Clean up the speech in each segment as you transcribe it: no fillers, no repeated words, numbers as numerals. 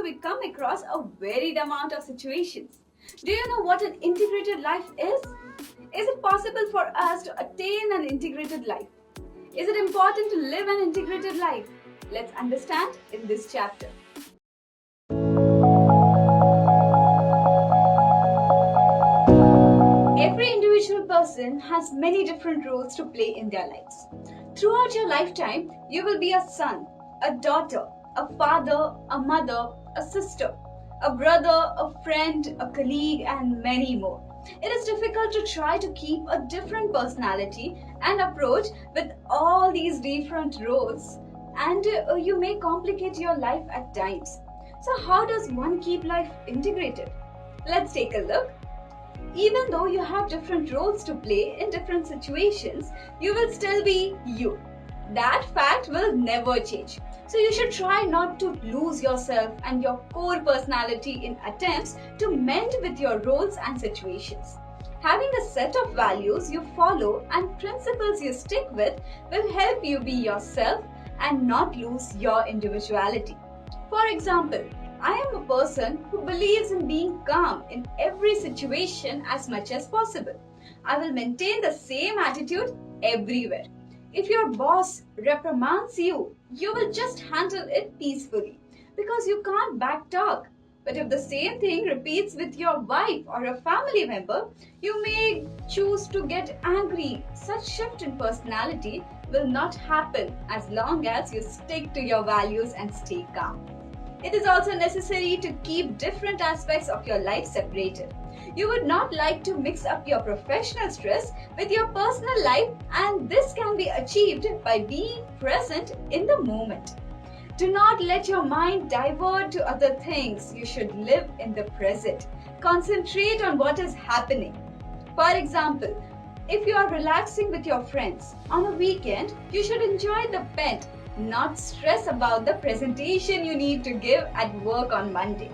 we come across a varied amount of situations. Do you know what an integrated life is? Is it possible for us to attain an integrated life? Is it important to live an integrated life? Let's understand in this chapter. Every individual person has many different roles to play in their lives. Throughout your lifetime, you will be a son, a daughter, a father, a mother, a sister, a brother, a friend, a colleague, and many more. It is difficult to try to keep a different personality and approach with all these different roles, and you may complicate your life at times. So, how does one keep life integrated? Let's take a look. Even though you have different roles to play in different situations, you will still be you. That fact will never change. So you should try not to lose yourself and your core personality in attempts to mend with your roles and situations. Having a set of values you follow and principles you stick with will help you be yourself and not lose your individuality. For example, I am a person who believes in being calm in every situation as much as possible. I will maintain the same attitude everywhere. If your boss reprimands you, you will just handle it peacefully because you can't backtalk. But if the same thing repeats with your wife or a family member, you may choose to get angry. Such shift in personality will not happen as long as you stick to your values and stay calm. It is also necessary to keep different aspects of your life separated. You would not like to mix up your professional stress with your personal life, and this can be achieved by being present in the moment. Do not let your mind divert to other things. You should live in the present. Concentrate on what is happening. For example, if you are relaxing with your friends on a weekend, you should enjoy the pet, not stress about the presentation you need to give at work on Monday.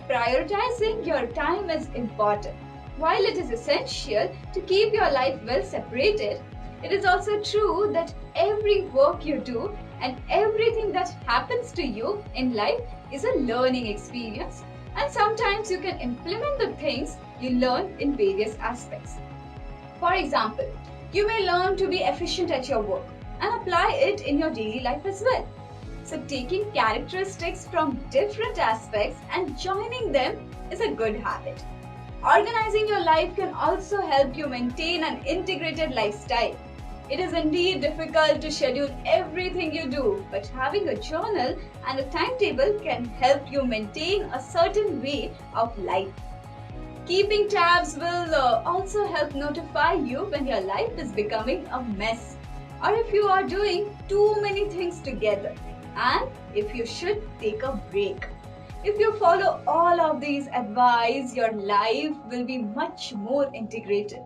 Prioritizing your time is important. While it is essential to keep your life well separated, it is also true that every work you do and everything that happens to you in life is a learning experience, and sometimes you can implement the things you learn in various aspects. For example, you may learn to be efficient at your work and apply it in your daily life as well. So taking characteristics from different aspects and joining them is a good habit. Organizing your life can also help you maintain an integrated lifestyle. It is indeed difficult to schedule everything you do, but having a journal and a timetable can help you maintain a certain way of life. Keeping tabs will also help notify you when your life is becoming a mess, or if you are doing too many things together, and if you should take a break. If you follow all of these advice, your life will be much more integrated.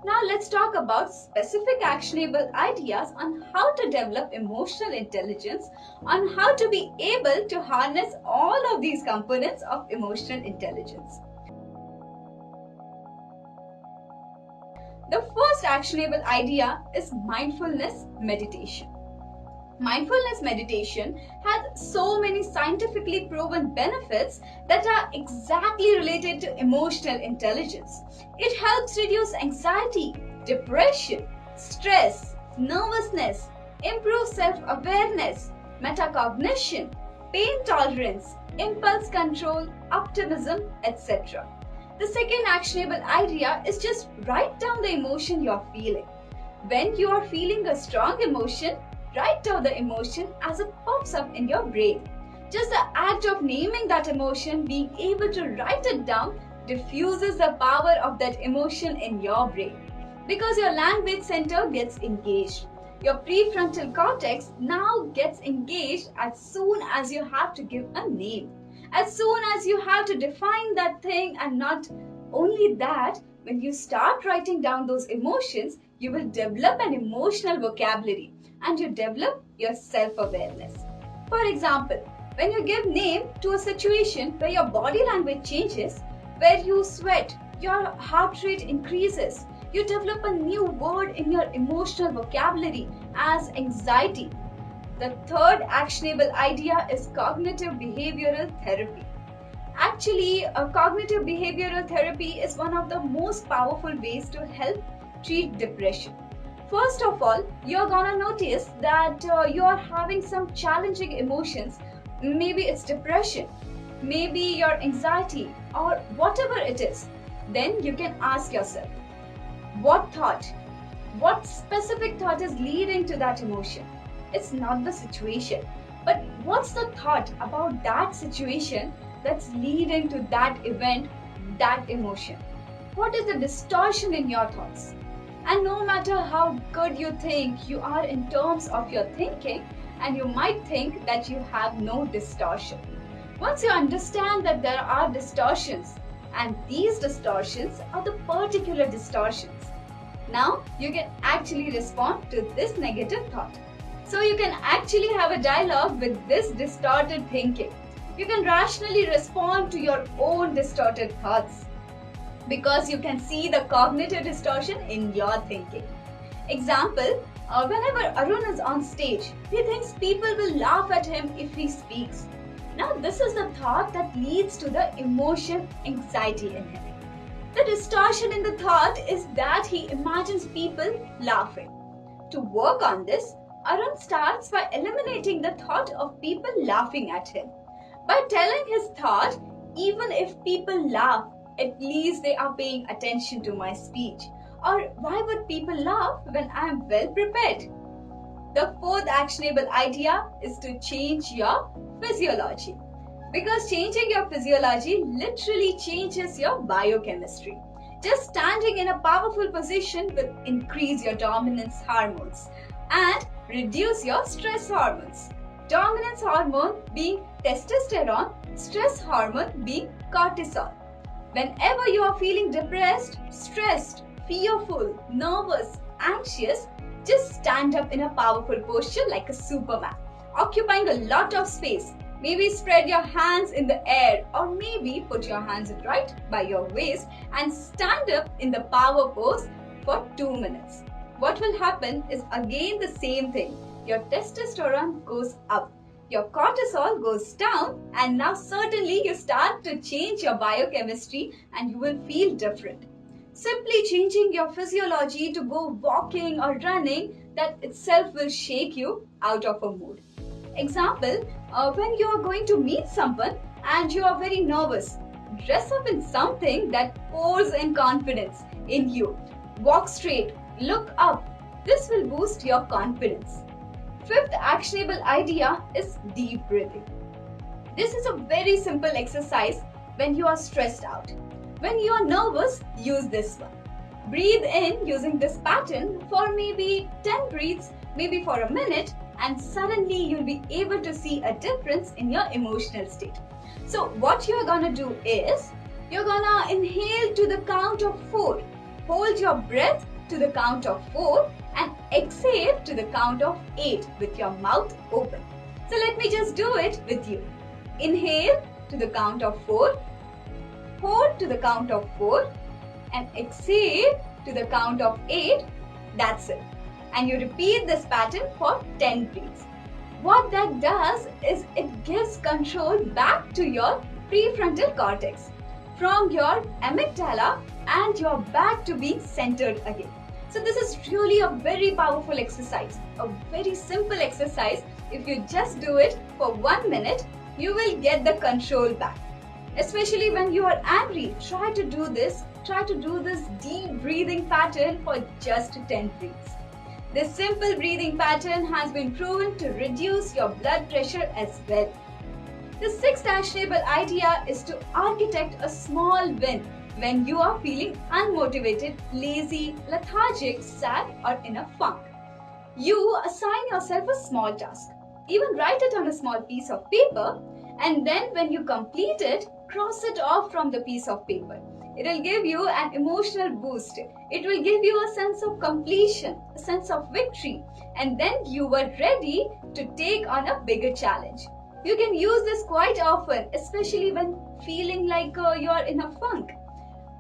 Now let's talk about specific actionable ideas on how to develop emotional intelligence, on how to be able to harness all of these components of emotional intelligence. The first actionable idea is mindfulness meditation. Mindfulness meditation has so many scientifically proven benefits that are exactly related to emotional intelligence. It helps reduce anxiety, depression, stress, nervousness, improve self-awareness, metacognition, pain tolerance, impulse control, optimism, etc. The second actionable idea is just write down the emotion you are feeling. When you are feeling a strong emotion, write down the emotion as it pops up in your brain. Just the act of naming that emotion, being able to write it down, diffuses the power of that emotion in your brain. Because your language center gets engaged. Your prefrontal cortex now gets engaged as soon as you have to give a name. As soon as you have to define that thing, and not only that, when you start writing down those emotions, you will develop an emotional vocabulary and you develop your self-awareness. For example, when you give name to a situation where your body language changes, where you sweat, your heart rate increases, you develop a new word in your emotional vocabulary as anxiety. The third actionable idea is cognitive behavioral therapy. Actually, cognitive behavioral therapy is one of the most powerful ways to help treat depression. First of all, you're gonna notice that you're having some challenging emotions. Maybe it's depression, maybe your anxiety, or whatever it is. Then you can ask yourself, what thought, what specific thought is leading to that emotion? It's not the situation, but what's the thought about that situation that's leading to that event, that emotion? What is the distortion in your thoughts? And no matter how good you think you are in terms of your thinking, and you might think that you have no distortion. Once you understand that there are distortions, and these distortions are the particular distortions, now you can actually respond to this negative thought. So you can actually have a dialogue with this distorted thinking. You can rationally respond to your own distorted thoughts because you can see the cognitive distortion in your thinking. Example, whenever Arun is on stage, he thinks people will laugh at him if he speaks. Now this is the thought that leads to the emotion anxiety in him. The distortion in the thought is that he imagines people laughing. To work on this, Arun starts by eliminating the thought of people laughing at him. By telling his thought, even if people laugh, at least they are paying attention to my speech. Or why would people laugh when I am well prepared? The fourth actionable idea is to change your physiology. Because changing your physiology literally changes your biochemistry. Just standing in a powerful position will increase your dominance hormones and reduce your stress hormones. Dominance hormone being testosterone, stress hormone being cortisol. Whenever you are feeling depressed, stressed, fearful, nervous, anxious, just stand up in a powerful posture like a Superman, occupying a lot of space. Maybe spread your hands in the air, or maybe put your hands right by your waist and stand up in the power pose for 2 minutes. What will happen is again the same thing. Your testosterone goes up, your cortisol goes down, and now certainly you start to change your biochemistry and you will feel different. Simply changing your physiology to go walking or running, that itself will shake you out of a mood. Example, when you are going to meet someone and you are very nervous, dress up in something that pours in confidence in you. Walk straight, look up. This will boost your confidence. Fifth actionable idea is deep breathing. This is a very simple exercise when you are stressed out. When you are nervous, use this one. Breathe in using this pattern for maybe 10 breaths, maybe for a minute, and suddenly you'll be able to see a difference in your emotional state. So what you're gonna do is, you're gonna inhale to the count of 4. Hold your breath to the count of 4 and exhale to the count of 8 with your mouth open. So let me just do it with you. Inhale to the count of 4, hold to the count of 4 and exhale to the count of 8. That's it. And you repeat this pattern for 10 breaths. What that does is it gives control back to your prefrontal cortex from your amygdala and you're back to being centered again. So this is really a very powerful exercise, a very simple exercise. If you just do it for 1 minute, you will get the control back. Especially when you are angry, try to do this deep breathing pattern for just 10 breaths. This simple breathing pattern has been proven to reduce your blood pressure as well. The sixth actionable idea is to architect a small win when you are feeling unmotivated, lazy, lethargic, sad, or in a funk. You assign yourself a small task. Even write it on a small piece of paper, and then when you complete it, cross it off from the piece of paper. It will give you an emotional boost. It will give you a sense of completion, a sense of victory, and then you were ready to take on a bigger challenge. You can use this quite often, especially when feeling like you're in a funk.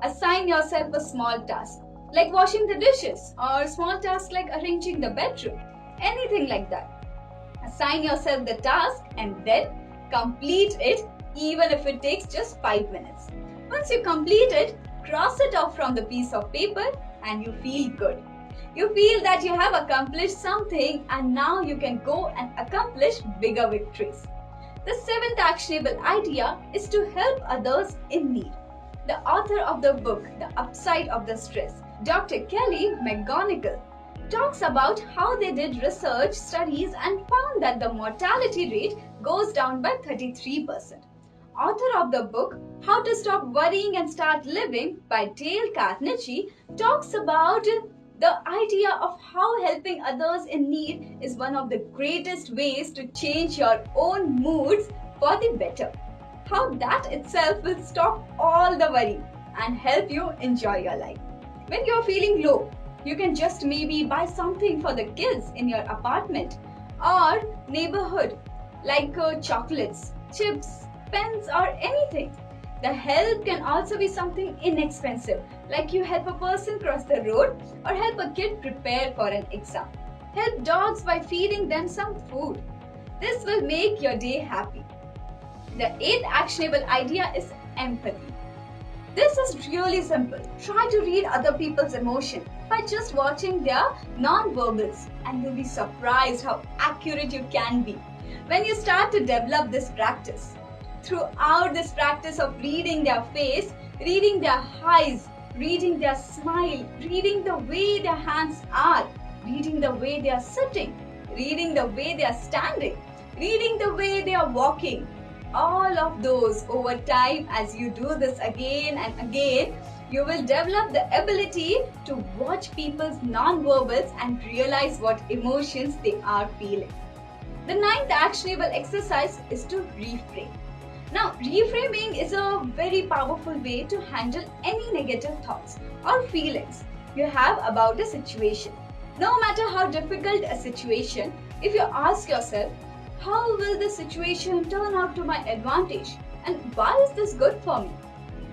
Assign yourself a small task, like washing the dishes, or a small task like arranging the bedroom, anything like that. Assign yourself the task and then complete it even if it takes just 5 minutes. Once you complete it, cross it off from the piece of paper and you feel good. You feel that you have accomplished something and now you can go and accomplish bigger victories. The seventh actionable idea is to help others in need. The author of the book, The Upside of the Stress, Dr. Kelly McGonigal, talks about how they did research studies and found that the mortality rate goes down by 33%. Author of the book, How to Stop Worrying and Start Living by Dale Carnegie, talks about the idea of how helping others in need is one of the greatest ways to change your own moods for the better. How that itself will stop all the worry and help you enjoy your life. When you're feeling low, you can just maybe buy something for the kids in your apartment or neighborhood like chocolates, chips, pens or anything. The help can also be something inexpensive, like you help a person cross the road or help a kid prepare for an exam. Help dogs by feeding them some food. This will make your day happy. The eighth actionable idea is empathy. This is really simple. Try to read other people's emotion by just watching their non-verbals and you'll be surprised how accurate you can be when you start to develop this practice. Throughout this practice of reading their face, reading their eyes, reading their smile, reading the way their hands are, reading the way they are sitting, reading the way they are standing, reading the way they are walking, all of those over time, as you do this again and again, you will develop the ability to watch people's non-verbals and realize what emotions they are feeling. The ninth actionable exercise is to reframe. Now, reframing is a very powerful way to handle any negative thoughts or feelings you have about a situation. No matter how difficult a situation, if you ask yourself, how will this situation turn out to my advantage and why is this good for me?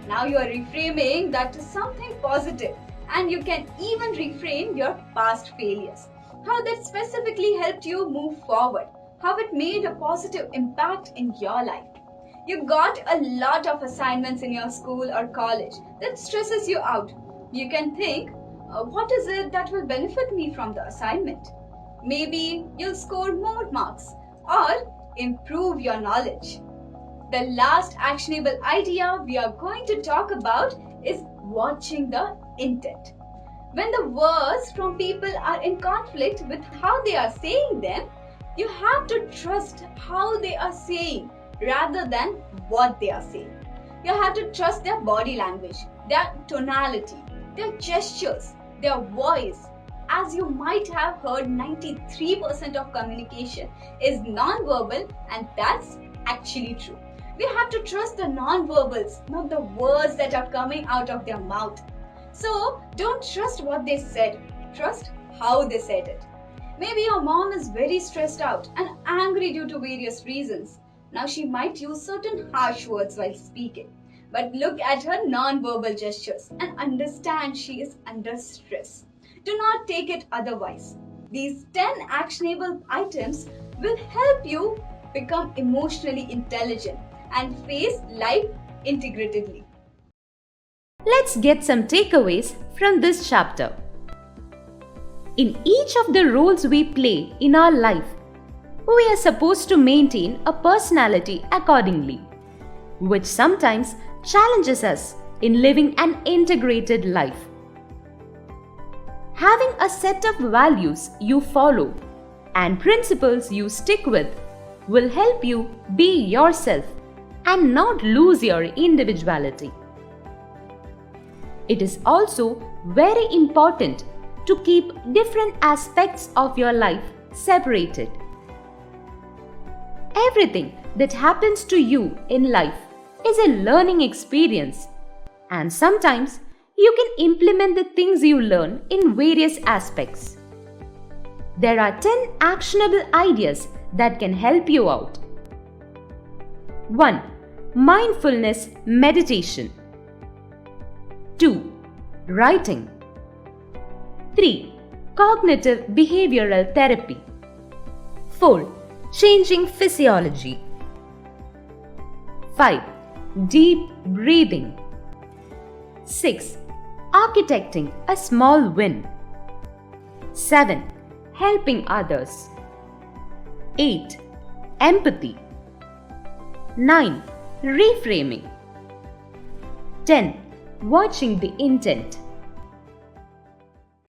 Now you are reframing that to something positive and you can even reframe your past failures. How that specifically helped you move forward, how it made a positive impact in your life. You got a lot of assignments in your school or college that stresses you out. You can think, what is it that will benefit me from the assignment? Maybe you'll score more marks or improve your knowledge. The last actionable idea we are going to talk about is watching the intent. When the words from people are in conflict with how they are saying them, you have to trust how they are saying rather than what they are saying. You have to trust their body language, their tonality, their gestures, their voice. As you might have heard, 93% of communication is non-verbal, and that's actually true. We have to trust the non-verbals, not the words that are coming out of their mouth. So don't trust what they said, trust how they said it. Maybe your mom is very stressed out and angry due to various reasons. Now she might use certain harsh words while speaking. But look at her non-verbal gestures and understand she is under stress. Do not take it otherwise. These 10 actionable items will help you become emotionally intelligent and face life integratively. Let's get some takeaways from this chapter. In each of the roles we play in our life, we are supposed to maintain a personality accordingly, which sometimes challenges us in living an integrated life. Having a set of values you follow and principles you stick with will help you be yourself and not lose your individuality. It is also very important to keep different aspects of your life separated. Everything that happens to you in life is a learning experience, and sometimes you can implement the things you learn in various aspects. There are 10 actionable ideas that can help you out. 1. Mindfulness meditation. 2. Writing. 3. Cognitive behavioral therapy. 4. Changing physiology. 5. Deep breathing. 6. Architecting a small win. 7. Helping others. 8. Empathy. 9. Reframing. 10. Watching the intent.